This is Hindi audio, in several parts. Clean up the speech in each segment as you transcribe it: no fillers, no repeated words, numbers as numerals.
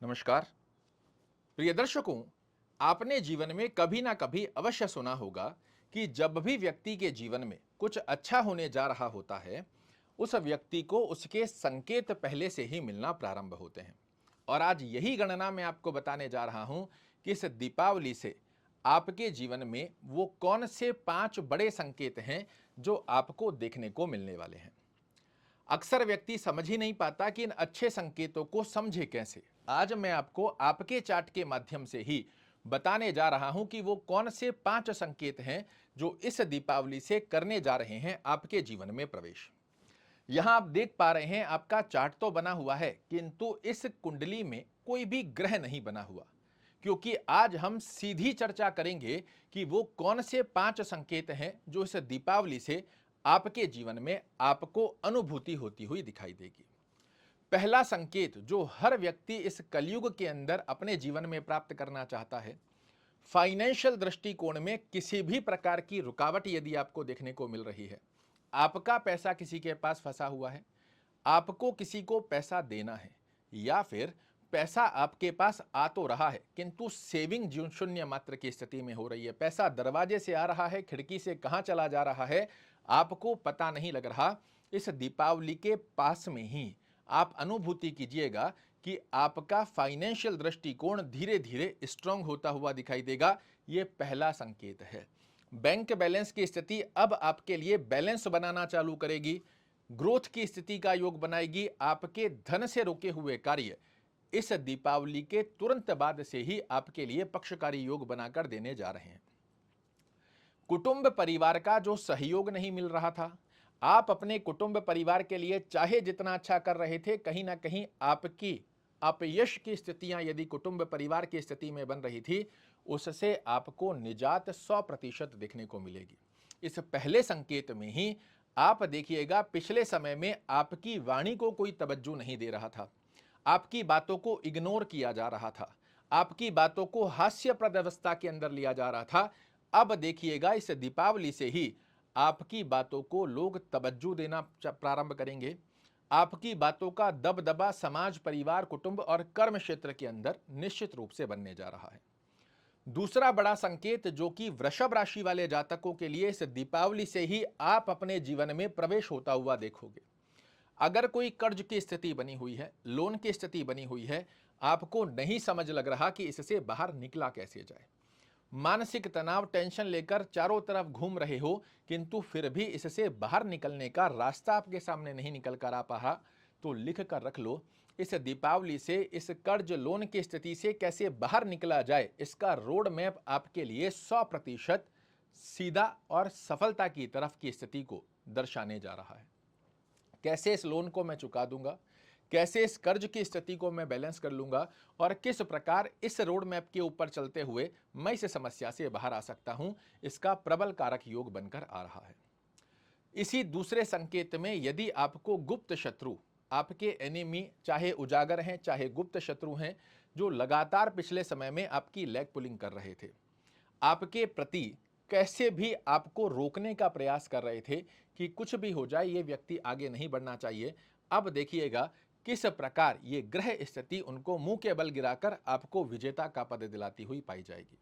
नमस्कार प्रिय दर्शकों। आपने जीवन में कभी ना कभी अवश्य सुना होगा कि जब भी व्यक्ति के जीवन में कुछ अच्छा होने जा रहा होता है, उस व्यक्ति को उसके संकेत पहले से ही मिलना प्रारंभ होते हैं। और आज यही गणना मैं आपको बताने जा रहा हूं कि इस दीपावली से आपके जीवन में वो कौन से 5 बड़े संकेत हैं जो आपको देखने को मिलने वाले हैं। अक्सर व्यक्ति समझ ही नहीं पाता कि इन अच्छे संकेतों को समझे कैसे। आज मैं आपको आपके चार्ट के माध्यम से ही बताने जा रहा हूं कि वो कौन से 5 संकेत हैं जो इस दीपावली से करने जा रहे हैं आपके जीवन में प्रवेश। यहां आप देख पा रहे हैं, आपका चार्ट तो बना हुआ है किंतु इस कुंडली में कोई भी ग्रह नहीं बना हुआ, क्योंकि आज हम सीधी चर्चा करेंगे कि वो कौन से 5 संकेत हैं जो इस दीपावली से आपके जीवन में आपको अनुभूति होती हुई दिखाई देगी। पहला संकेत जो हर व्यक्ति इस कलयुग के अंदर अपने जीवन में प्राप्त करना चाहता है, फाइनेंशियल दृष्टिकोण में किसी भी प्रकार की रुकावट यदि आपको देखने को मिल रही है, आपका पैसा किसी के पास फंसा हुआ है, आपको किसी को पैसा देना है, या फिर पैसा आपके पास आ तो रहा है किंतु सेविंग शून्य मात्र की स्थिति में हो रही है, पैसा दरवाजे से आ रहा है, खिड़की से कहां चला जा रहा है आपको पता नहीं लग रहा। इस दीपावली के पास में ही आप अनुभूति कीजिएगा कि आपका फाइनेंशियल दृष्टिकोण धीरे धीरे स्ट्रांग होता हुआ दिखाई देगा। यह पहला संकेत है। बैंक बैलेंस की स्थिति अब आपके लिए बैलेंस बनाना चालू करेगी, ग्रोथ की स्थिति का योग बनाएगी। आपके धन से रुके हुए कार्य इस दीपावली के तुरंत बाद से ही आपके लिए पक्षकारी योग बनाकर देने जा रहे हैं। कुटुंब परिवार का जो सहयोग नहीं मिल रहा था, आप अपने कुटुंब परिवार के लिए चाहे जितना अच्छा कर रहे थे, कहीं ना कहीं आपकी अपयश की स्थितियां यदि कुटुंब परिवार की स्थिति में बन रही थी, उससे आपको निजात 100% देखने को मिलेगी। इस पहले संकेत में ही आप देखिएगा, पिछले समय में आपकी वाणी को कोई तवज्जो नहीं दे रहा था, आपकी बातों को इग्नोर किया जा रहा था, आपकी बातों को हास्यप्रद अवस्था के अंदर लिया जा रहा था। अब देखिएगा, इस दीपावली से ही आपकी बातों को लोग तवज्जो देना प्रारंभ करेंगे। आपकी बातों का दबदबा समाज, परिवार, कुटुंब और कर्म क्षेत्र के अंदर निश्चित रूप से बनने जा रहा है। दूसरा बड़ा संकेत जो कि वृषभ राशि वाले जातकों के लिए इस दीपावली से ही आप अपने जीवन में प्रवेश होता हुआ देखोगे। अगर कोई कर्ज की स्थिति बनी हुई है, लोन की स्थिति बनी हुई है, आपको नहीं समझ लग रहा कि इससे बाहर निकला कैसे जाए, मानसिक तनाव, टेंशन लेकर चारों तरफ घूम रहे हो किंतु फिर भी इससे बाहर निकलने का रास्ता आपके सामने नहीं निकल कर आ पा, तो लिख कर रख लो, इस दीपावली से इस कर्ज लोन की स्थिति से कैसे बाहर निकला जाए, इसका रोड मैप आपके लिए 100% सीधा और सफलता की तरफ की स्थिति को दर्शाने जा रहा है। कैसे इस लोन को मैं चुका दूंगा, कैसे इस कर्ज की स्थिति को मैं बैलेंस कर लूंगा और किस प्रकार इस रोड मैप के ऊपर चलते हुए मैं इस समस्या से बाहर आ सकता हूं, इसका प्रबल कारक योग बनकर आ रहा है। इसी दूसरे संकेत में यदि आपको गुप्त शत्रु, आपके एनिमी, चाहे उजागर हैं चाहे गुप्त शत्रु हैं, जो लगातार पिछले समय में आपकी लेग पुलिंग कर रहे थे, आपके प्रति कैसे भी आपको रोकने का प्रयास कर रहे थे कि कुछ भी हो जाए, ये व्यक्ति आगे नहीं बढ़ना चाहिए, अब देखिएगा किस प्रकार ये ग्रह स्थिति उनको मुंह के बल गिराकर आपको विजेता का पद दिलाती हुई पाई जाएगी।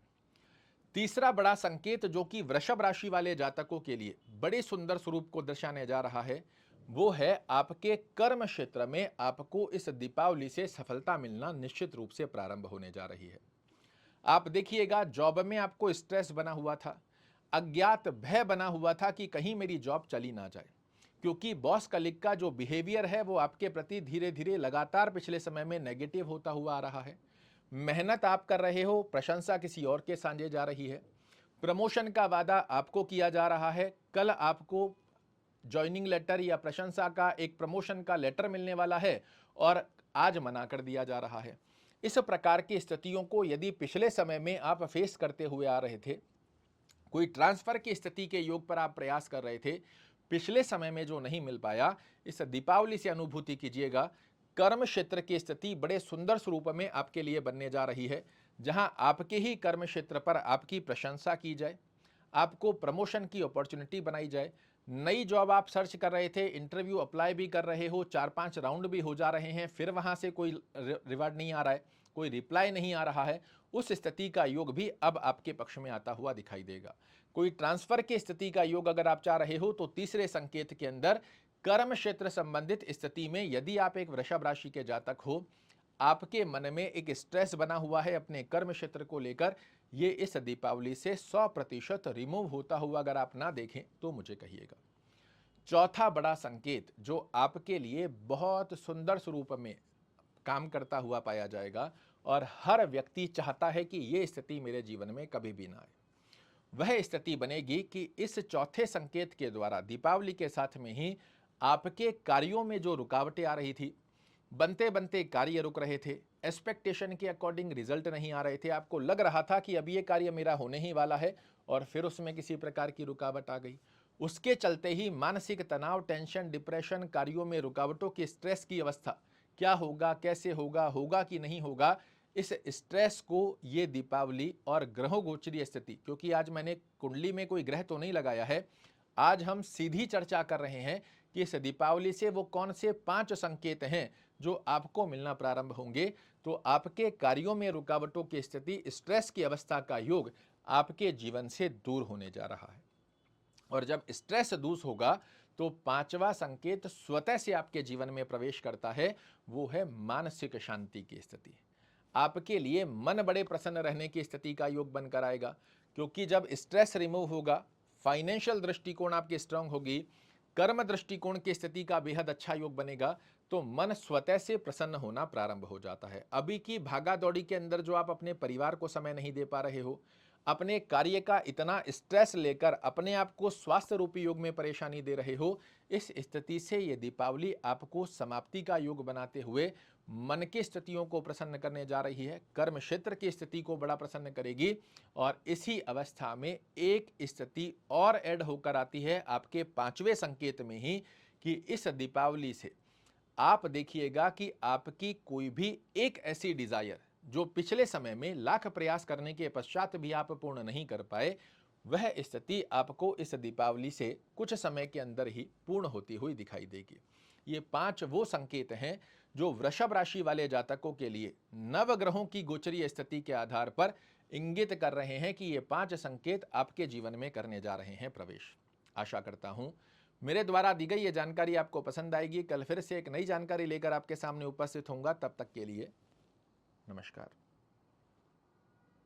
तीसरा बड़ा संकेत जो कि वृषभ राशि वाले जातकों के लिए बड़े सुंदर स्वरूप को दर्शाने जा रहा है, वो है आपके कर्म क्षेत्र में आपको इस दीपावली से सफलता मिलना निश्चित रूप से प्रारंभ होने जा रही है। आप देखिएगा, जॉब में आपको स्ट्रेस बना हुआ था, अज्ञात भय बना हुआ था कि कहीं मेरी जॉब चली ना जाए, क्योंकि बॉस कलीग का जो बिहेवियर है वो आपके प्रति धीरे धीरे लगातार पिछले समय में नेगेटिव होता हुआ आ रहा है। मेहनत आप कर रहे हो, प्रशंसा किसी और के साझे जा रही है। प्रमोशन का वादा आपको किया जा रहा है, कल आपको ज्वाइनिंग लेटर या प्रशंसा का एक प्रमोशन का लेटर मिलने वाला है और आज मना कर दिया जा रहा है। इस प्रकार की स्थितियों को यदि पिछले समय में आप फेस करते हुए आ रहे थे, कोई ट्रांसफर की स्थिति के योग पर आप प्रयास कर रहे थे, पिछले समय में जो नहीं मिल पाया, इस दीपावली से अनुभूति कीजिएगा, कर्म क्षेत्र की स्थिति बड़े सुंदर स्वरूप में आपके लिए बनने जा रही है, जहां आपके ही कर्म क्षेत्र पर आपकी प्रशंसा की जाए, आपको प्रमोशन की अपॉर्चुनिटी बनाई जाए। नई जॉब आप सर्च कर रहे थे, इंटरव्यू अप्लाई भी कर रहे हो, 4-5 राउंड भी हो जा रहे हैं, फिर वहां से कोई रिवार्ड नहीं आ रहा है, कोई रिप्लाई नहीं आ रहा है, उस स्थिति का योग भी अब आपके पक्ष में आता हुआ दिखाई देगा। कोई ट्रांसफर की स्थिति का योग अगर आप चाह रहे हो तो तीसरे संकेत के अंदर कर्म क्षेत्र संबंधित स्थिति में यदि आप एक वृषभ राशि के जातक हो, आपके मन में एक स्ट्रेस बना हुआ है अपने कर्म क्षेत्र को लेकर, ये इस दीपावली से 100% रिमूव होता हुआ अगर आप ना देखें तो मुझे कहिएगा। चौथा बड़ा संकेत जो आपके लिए बहुत सुंदर स्वरूप में काम करता हुआ पाया जाएगा और हर व्यक्ति चाहता है कि ये स्थिति मेरे जीवन में कभी भी ना आए, वह स्थिति बनेगी कि इस चौथे संकेत के द्वारा दीपावली के साथ में ही आपके कार्यों में जो रुकावटें आ रही थी, बनते बनते कार्य रुक रहे थे, एक्सपेक्टेशन के अकॉर्डिंग रिजल्ट नहीं आ रहे थे, आपको लग रहा था कि अब ये कार्य मेरा होने ही वाला है और फिर उसमें किसी प्रकार की रुकावट आ गई, उसके चलते ही मानसिक तनाव, टेंशन, डिप्रेशन, कार्यों में रुकावटों की स्ट्रेस की अवस्था, क्या होगा, कैसे होगा, होगा कि नहीं होगा, इस स्ट्रेस को ये दीपावली और ग्रहों गोचरीय स्थिति, क्योंकि आज मैंने कुंडली में कोई ग्रह तो नहीं लगाया है, आज हम सीधी चर्चा कर रहे हैं कि इस दीपावली से वो कौन से 5 संकेत हैं जो आपको मिलना प्रारंभ होंगे, तो आपके कार्यों में रुकावटों की स्थिति, स्ट्रेस की अवस्था का योग आपके जीवन से दूर होने जा रहा है। और जब स्ट्रेस दूर होगा तो 5वां संकेत स्वतः से आपके जीवन में प्रवेश करता है, वो है मानसिक शांति की स्थिति। आपके लिए मन बड़े प्रसन्न रहने की स्थिति का योग बनकर आएगा, क्योंकि जब स्ट्रेस रिमूव होगा, फाइनेंशियल दृष्टिकोण आपकी स्ट्रांग होगी, कर्म दृष्टिकोण की स्थिति का बेहद अच्छा योग बनेगा, तो मन स्वतः से प्रसन्न होना प्रारंभ हो जाता है। अभी की भागा दौड़ी के अंदर जो आप अपने परिवार को समय नहीं दे पा रहे हो, अपने कार्य का इतना स्ट्रेस लेकर अपने आप को स्वास्थ्य रूपी योग में परेशानी दे रहे हो, इस स्थिति से ये दीपावली आपको समाप्ति का योग बनाते हुए मन की स्थितियों को प्रसन्न करने जा रही है, कर्म क्षेत्र की स्थिति को बड़ा प्रसन्न करेगी। और इसी अवस्था में एक स्थिति और ऐड होकर आती है आपके 5वें संकेत में ही, कि इस दीपावली से आप देखिएगा कि आपकी कोई भी एक ऐसी डिजायर जो पिछले समय में लाख प्रयास करने के पश्चात भी आप पूर्ण नहीं कर पाए, वह स्थिति आपको इस दीपावली से कुछ समय के अंदर ही पूर्ण होती हुई दिखाई देगी। ये 5 वो संकेत हैं जो वृषभ राशि वाले जातकों के लिए नवग्रहों की गोचरीय स्थिति के आधार पर इंगित कर रहे हैं कि ये 5 संकेत आपके जीवन में करने जा रहे हैं प्रवेश। आशा करता हूं मेरे द्वारा दी गई ये जानकारी आपको पसंद आएगी। कल फिर से एक नई जानकारी लेकर आपके सामने उपस्थित होऊंगा। तब तक के लिए नमस्कार।